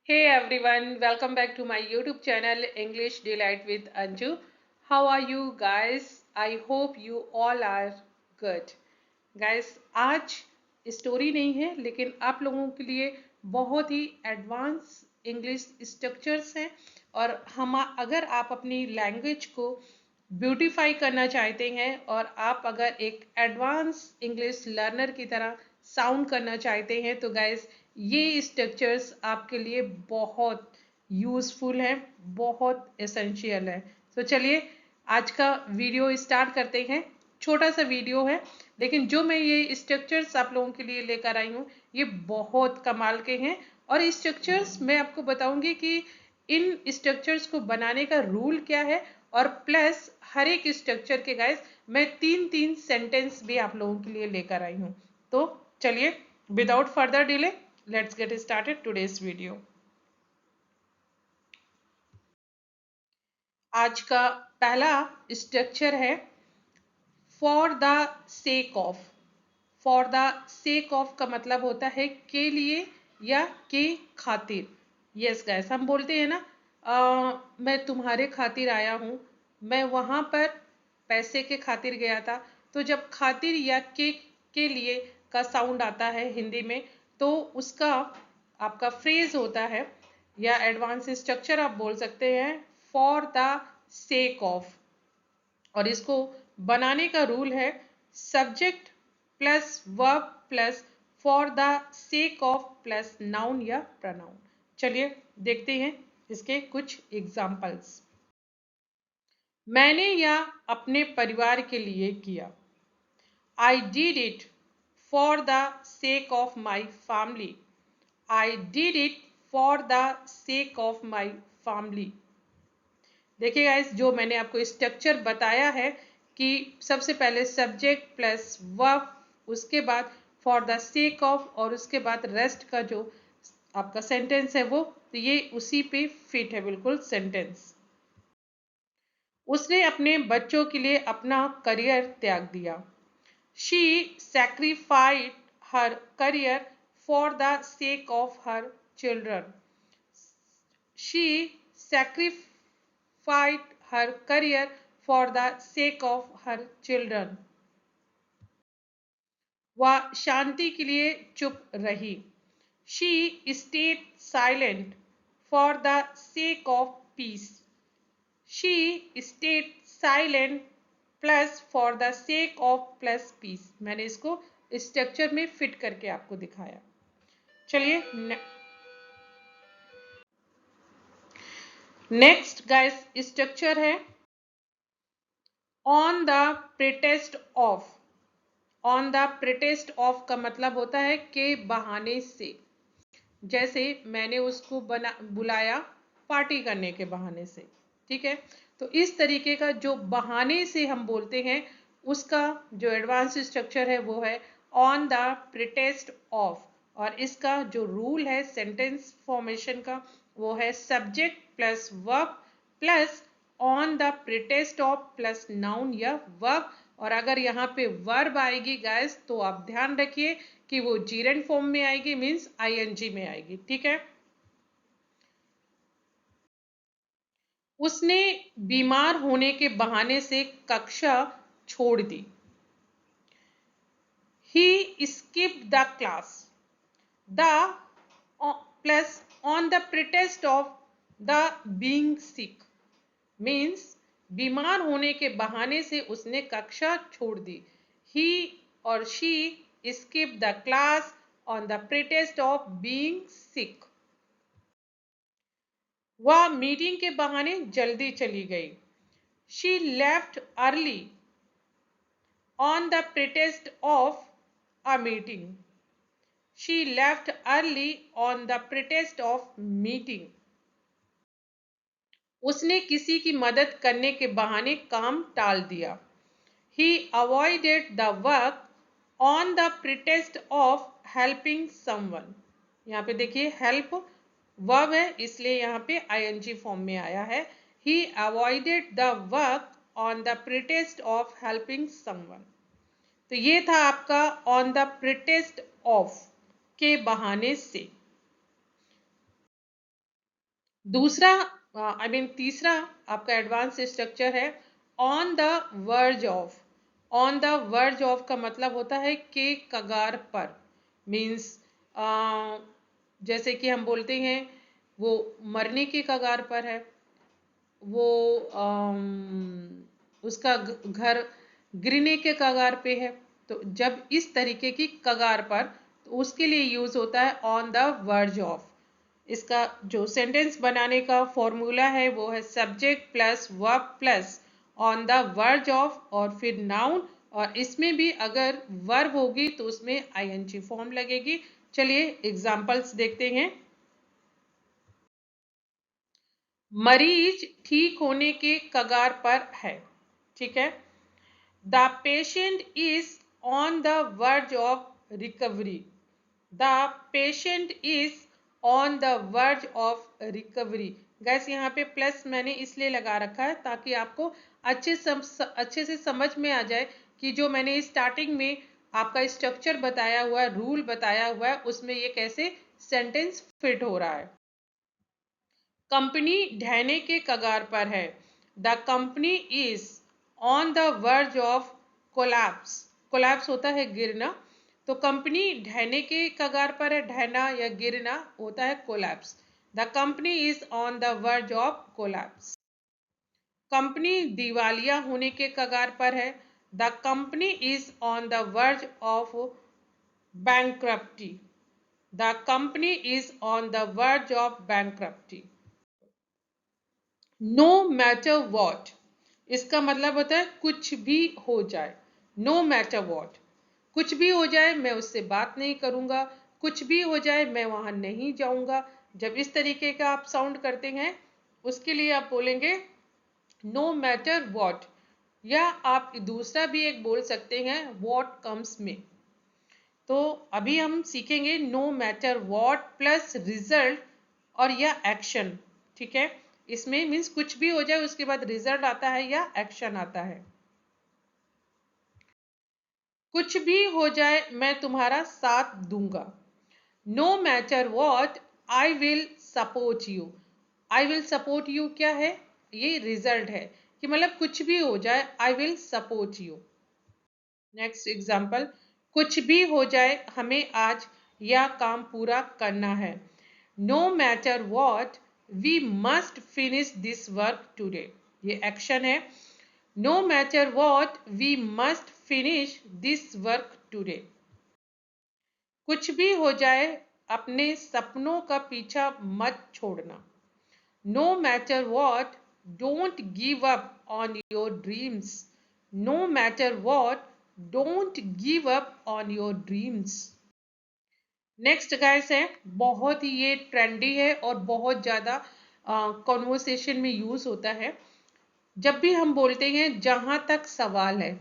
Hey everyone, welcome back to my YouTube channel English Delight with Anju. How are you guys? I hope you all are good. Guys, आज story नहीं है लेकिन आप लोगों के लिए बहुत ही एडवांस इंग्लिश स्ट्रक्चर्स हैं और हम अगर आप अपनी लैंग्वेज को ब्यूटीफाई करना चाहते हैं और आप अगर एक एडवांस इंग्लिश लर्नर की तरह साउंड करना चाहते हैं तो गाइस ये स्ट्रक्चर्स आपके लिए बहुत यूजफुल हैं, बहुत एसेंशियल है। तो चलिए आज का वीडियो स्टार्ट करते हैं। छोटा सा वीडियो है लेकिन जो मैं ये स्ट्रक्चर्स आप लोगों के लिए लेकर आई हूँ ये बहुत कमाल के हैं और स्ट्रक्चर्स मैं आपको बताऊंगी कि इन स्ट्रक्चर्स को बनाने का रूल क्या है और प्लस हर एक स्ट्रक्चर के गाइस मैं तीन तीन सेंटेंस भी आप लोगों के लिए लेकर आई हूँ। तो चलिए without further delay let's get started today's video. आज का पहला स्ट्रक्चर है for the sake of. For the sake of का मतलब होता है के लिए या के खातिर। यस गाइस, हम बोलते हैं ना मैं तुम्हारे खातिर आया हूँ, मैं वहाँ पर पैसे के खातिर गया था। तो जब खातिर या के लिए का साउंड आता है हिंदी में तो उसका आपका फ्रेज होता है या एडवांस स्ट्रक्चर आप बोल सकते हैं फॉर द सेक ऑफ। और इसको बनाने का रूल है subject plus verb plus for the sake of plus noun या प्रनाउन। चलिए देखते हैं इसके कुछ एग्जाम्पल्स। मैंने यह अपने परिवार के लिए किया। I did it for the sake of my family. I did it for the sake of my family. देखिए गाइस, जो मैंने आपको स्ट्रक्चर बताया है कि सबसे पहले सब्जेक्ट प्लस वर्ब, उसके बाद फॉर द सेक ऑफ और उसके बाद रेस्ट का जो आपका सेंटेंस है वो, तो ये उसी पे फिट है बिल्कुल सेंटेंस। उसने अपने बच्चों के लिए अपना करियर त्याग दिया। She sacrificed her career for the sake of her children. She sacrificed her career for the sake of her children. वह शांति के लिए चुप रही। She stayed silent for the sake of peace. She stayed silent plus for the sake of plus peace. मैंने इसको structure में fit करके आपको दिखाया। चलिए नेक्स्ट गाइस स्ट्रक्चर है on the pretext of. On the pretext of का मतलब होता है के बहाने से। जैसे मैंने उसको बुलाया पार्टी करने के बहाने से, ठीक है। तो इस तरीके का जो बहाने से हम बोलते हैं उसका जो एडवांस स्ट्रक्चर है वो है ऑन द प्रिटेस्ट ऑफ। और इसका जो रूल है सेंटेंस फॉर्मेशन का वो है subject plus verb plus on the pretext of plus noun या वर्ब। और अगर यहाँ पे वर्ब आएगी गाइस तो आप ध्यान रखिए कि वो जीरेंड फॉर्म में आएगी, मीन्स आईएनजी में आएगी, ठीक है। उसने बीमार होने के बहाने से कक्षा छोड़ दी। He skipped the class. The plus on the pretext of the being sick means बीमार होने के बहाने से उसने कक्षा छोड़ दी। ही और she skip the class on the pretext of being sick. वह मीटिंग के बहाने जल्दी चली गई। She left early on the pretext of a meeting. She left early on the pretext of meeting. उसने किसी की मदद करने के बहाने काम टाल दिया। He avoided the work on the pretext of helping someone. यहाँ पे देखिए हेल्प वर्ब है इसलिए यहाँ पे ing फॉर्म में आया है। He avoided the work on the pretext of helping someone. तो ये था आपका on the pretext of के बहाने से। दूसरा तीसरा आपका एडवांस स्ट्रक्चर है on the verge of. On the verge of का मतलब होता है के कगार पर। मीन्स जैसे कि हम बोलते हैं वो मरने के कगार पर है, वो उसका घर गिरने के कगार पे है। तो जब इस तरीके की कगार पर, तो उसके लिए यूज होता है ऑन द वर्ज ऑफ। इसका जो सेंटेंस बनाने का फॉर्मूला है वो है subject plus verb plus on the verge of और फिर नाउन, और इसमें भी अगर वर्ब होगी तो उसमें आईएनजी फॉर्म लगेगी। चलिए एग्जांपल्स देखते हैं। मरीज ठीक होने के कगार पर है। ठीक है, the patient is on the verge of recovery. The patient is on the verge of recovery. Gas यहाँ पे प्लस मैंने इसलिए लगा रखा है ताकि आपको अच्छे से समझ में आ जाए कि जो मैंने स्टार्टिंग में आपका स्ट्रक्चर बताया हुआ है, रूल बताया हुआ है, उसमें ये कैसे सेंटेंस फिट हो रहा है। कंपनी ढहने के कगार पर है। The company is on the verge of collapse. Collapse होता है गिरना, तो कंपनी ढहने के कगार पर है। ढहना या गिरना होता है collapse. The company is on the verge of collapse. Company दिवालिया होने के कगार पर है। The company is on the verge of bankruptcy. The company is on the verge of bankruptcy. No matter what, इसका मतलब होता है कुछ भी हो जाए। नो मैटर वॉट, कुछ भी हो जाए मैं उससे बात नहीं करूंगा, कुछ भी हो जाए मैं वहां नहीं जाऊंगा। जब इस तरीके का आप साउंड करते हैं उसके लिए आप बोलेंगे नो मैटर वॉट, या आप दूसरा भी एक बोल सकते हैं वॉट कम्स में। तो अभी हम सीखेंगे no matter what plus result और या एक्शन। ठीक है, इसमें मीन्स कुछ भी हो जाए उसके बाद रिजल्ट आता है या एक्शन आता है। कुछ भी हो जाए मैं तुम्हारा साथ दूंगा। No matter what I will support you. I will support you क्या है, ये रिजल्ट है कि मतलब कुछ भी हो जाए आई will support you. Next example, कुछ भी हो जाए हमें आज यह काम पूरा करना है। No matter what we must finish this work today, ये एक्शन है। No matter what we must finish this work today. कुछ भी हो जाए अपने सपनों का पीछा मत छोड़ना। No matter what don't give up on your dreams. No matter what don't give up on your dreams. Next guys है, बहुत ही ये ट्रेंडी है और बहुत ज़्यादा कॉन्वर्सेशन में यूज होता है। जब भी हम बोलते हैं जहां तक सवाल है,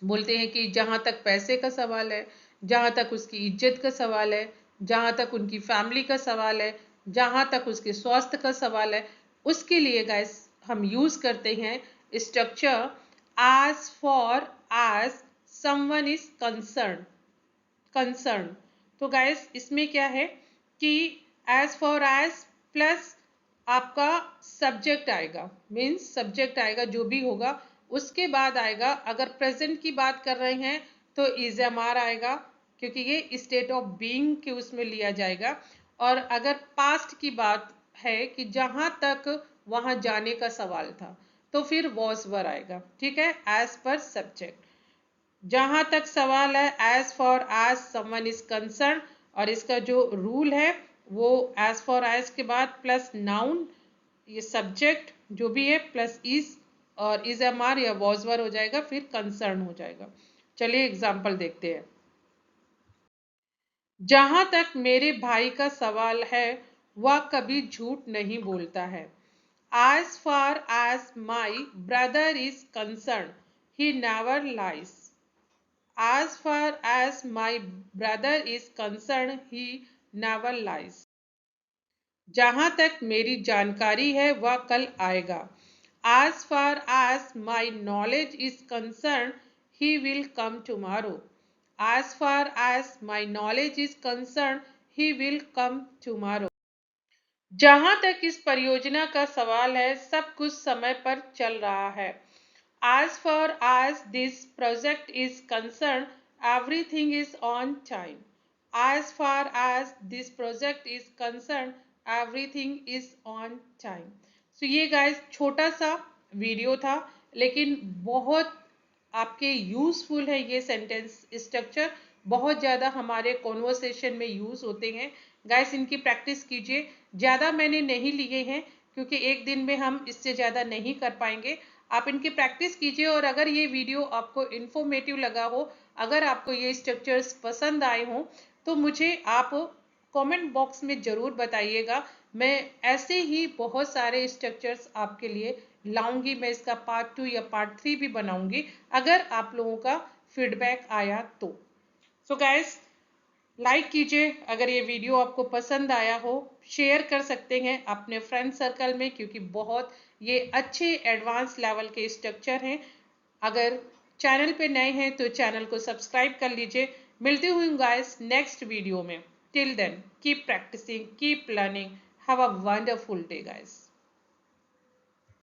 बोलते हैं कि जहां तक पैसे का सवाल है, जहां तक उसकी इज्जत का सवाल है, जहां तक उनकी फैमिली का सवाल है, जहां तक उसके स्वास्थ्य का सवाल है, उसके लिए गाइस हम यूज करते हैं structure as for as someone is concern. Concern, तो गाइस इसमें क्या है कि एज फॉर एज प्लस आपका सब्जेक्ट आएगा, मीन्स सब्जेक्ट आएगा जो भी होगा, उसके बाद आएगा अगर प्रेजेंट की बात कर रहे हैं तो इज एम आर आएगा क्योंकि ये स्टेट ऑफ बीइंग के उसमें लिया जाएगा। और अगर पास्ट की बात है कि जहां तक वहां जाने का सवाल था तो फिर वॉज वर आएगा। ठीक है, एज पर सब्जेक्ट। जहां तक सवाल है as far as someone is concerned, और इसका जो रूल है वो एज फॉर एज के बाद प्लस नाउन, ये सब्जेक्ट जो भी है प्लस इज और इज एम आर या वॉजवर हो जाएगा, फिर कंसर्न हो जाएगा। चलिए एग्जाम्पल देखते हैं। जहां तक मेरे भाई का सवाल है वह कभी झूठ नहीं बोलता है। As far as my brother is concerned he never lies. As far as my brother is concerned, he never lies. जहां तक मेरी जानकारी है वह कल आएगा। As far as my knowledge is concerned, he will come tomorrow. As far as my knowledge is concerned, he will come tomorrow. जहां तक इस परियोजना का सवाल है, सब कुछ समय पर चल रहा है। As far as this project is concerned, everything is on time. As far as this project is concerned, everything is on time. So ये guys छोटा सा वीडियो था, लेकिन बहुत आपके यूजफुल है। ये सेंटेंस स्ट्रक्चर बहुत ज़्यादा हमारे कॉन्वर्सेशन में यूज़ होते हैं। गाइस इनकी प्रैक्टिस कीजिए। ज़्यादा मैंने नहीं लिए हैं क्योंकि एक दिन में हम इससे ज़्यादा नहीं कर पाएंगे। आप इनकी प्रैक्टिस कीजिए, और अगर ये वीडियो आपको इन्फॉर्मेटिव लगा हो, अगर आपको ये स्ट्रक्चर्स पसंद आए हों, तो मुझे आप कमेंट बॉक्स में ज़रूर बताइएगा। मैं ऐसे ही बहुत सारे स्ट्रक्चर्स आपके लिए लाऊंगी। मैं इसका पार्ट 2 या पार्ट 3 भी बनाऊंगी अगर आप लोगों का फीडबैक आया तो। सो गाइस, लाइक कीजिए अगर ये वीडियो आपको पसंद आया हो। शेयर कर सकते हैं अपने फ्रेंड सर्कल में, क्योंकि बहुत ये अच्छे एडवांस लेवल के स्ट्रक्चर हैं। अगर चैनल पे नए हैं तो चैनल को सब्सक्राइब कर लीजिए। मिलती हुई गाइस नेक्स्ट वीडियो में। Till then keep practising, keep learning, have a wonderful day guys.